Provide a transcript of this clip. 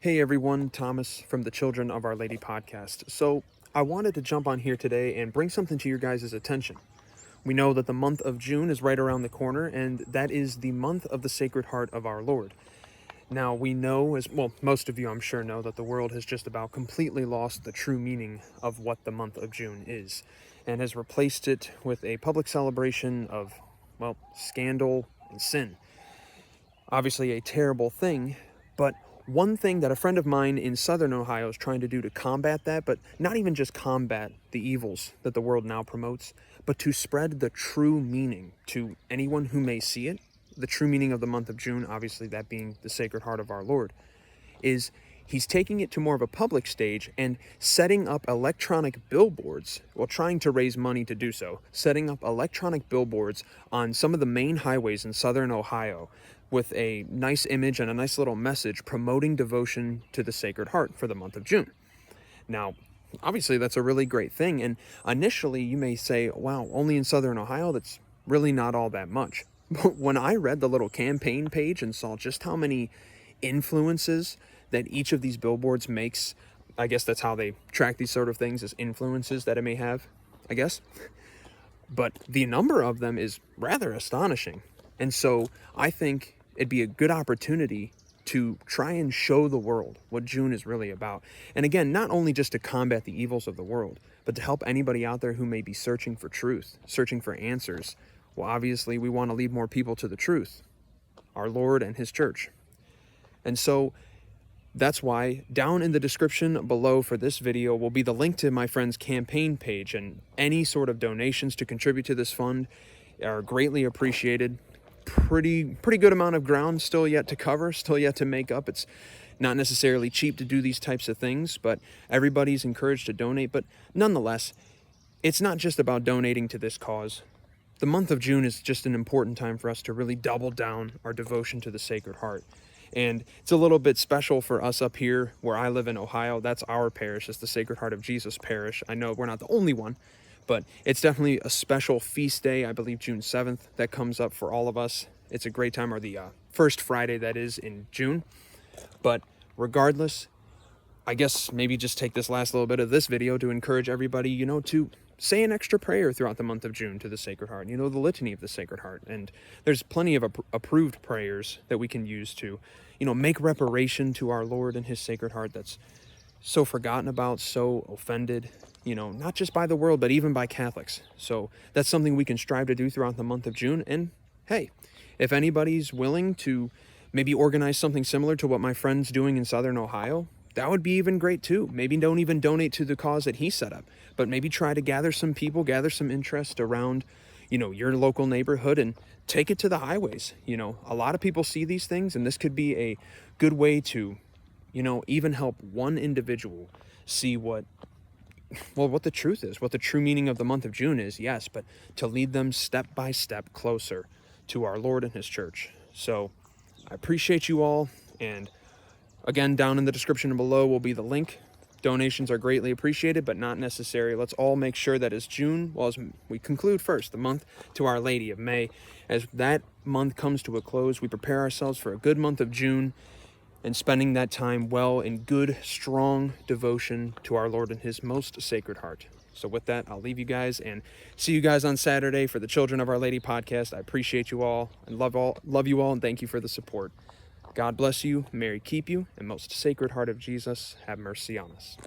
Hey everyone, Thomas from the Children of Our Lady podcast. So I wanted to jump on here today and bring something to your guys' attention. We know that the month of June is right around the corner, and that is the month of the Sacred Heart of our Lord. Now we know, as well, most of you I'm sure know, that the world has just about completely lost the true meaning of what the month of June is, and has replaced it with a public celebration of, well, scandal and sin. Obviously a terrible thing, but one thing that a friend of mine in southern Ohio is trying to do to combat that, but not even just combat the evils that the world now promotes, but to spread the true meaning to anyone who may see it, the true meaning of the month of June, obviously that being the Sacred Heart of our Lord, is he's taking it to more of a public stage and setting up electronic billboards, well, trying to raise money to do so, setting up electronic billboards on some of the main highways in southern Ohio with a nice image and a nice little message promoting devotion to the Sacred Heart for the month of June. Now, obviously that's a really great thing, and initially you may say, wow, only in southern Ohio? That's really not all that much. But when I read the little campaign page and saw just how many influences that each of these billboards makes, I guess that's how they track these sort of things, as influences that it may have, I guess. But the number of them is rather astonishing. And so I think it'd be a good opportunity to try and show the world what June is really about. And again, not only just to combat the evils of the world, but to help anybody out there who may be searching for truth, searching for answers. Well, obviously, we want to lead more people to the truth, our Lord and His church. And so that's why down in the description below for this video will be the link to my friend's campaign page, and any sort of donations to contribute to this fund are greatly appreciated. Pretty good amount of ground still yet to cover, still yet to make up. It's not necessarily cheap to do these types of things, but everybody's encouraged to donate. But nonetheless, it's not just about donating to this cause. The month of June is just an important time for us to really double down our devotion to the Sacred Heart. And it's a little bit special for us up here where I live in Ohio. That's our parish. It's the Sacred Heart of Jesus parish. I know we're not the only one, but it's definitely a special feast day, I believe June 7th, that comes up for all of us. It's a great time, or the first Friday that is in June. But regardless, I guess maybe just take this last little bit of this video to encourage everybody, to say an extra prayer throughout the month of June to the Sacred Heart, the litany of the Sacred Heart. And there's plenty of approved prayers that we can use to, make reparation to our Lord and His Sacred Heart that's so forgotten about, so offended, not just by the world, but even by Catholics. So that's something we can strive to do throughout the month of June. And hey, if anybody's willing to maybe organize something similar to what my friend's doing in southern Ohio, that would be even great too. Maybe don't even donate to the cause that he set up, but maybe try to gather some people, gather some interest around, your local neighborhood and take it to the highways. A lot of people see these things, and this could be a good way to, even help one individual see what the truth is, what the true meaning of the month of June is, yes, but to lead them step by step closer to our Lord and His church. So I appreciate you all, and again, down in the description below will be the link. Donations are greatly appreciated, but not necessary. Let's all make sure that as June, as we conclude first the month to Our Lady of May, as that month comes to a close, we prepare ourselves for a good month of June and spending that time well in good, strong devotion to our Lord and His most Sacred Heart. So with that, I'll leave you guys and see you guys on Saturday for the Children of Our Lady podcast. I appreciate you all and love you all, and thank you for the support. God bless you, Mary keep you, and most Sacred Heart of Jesus, have mercy on us.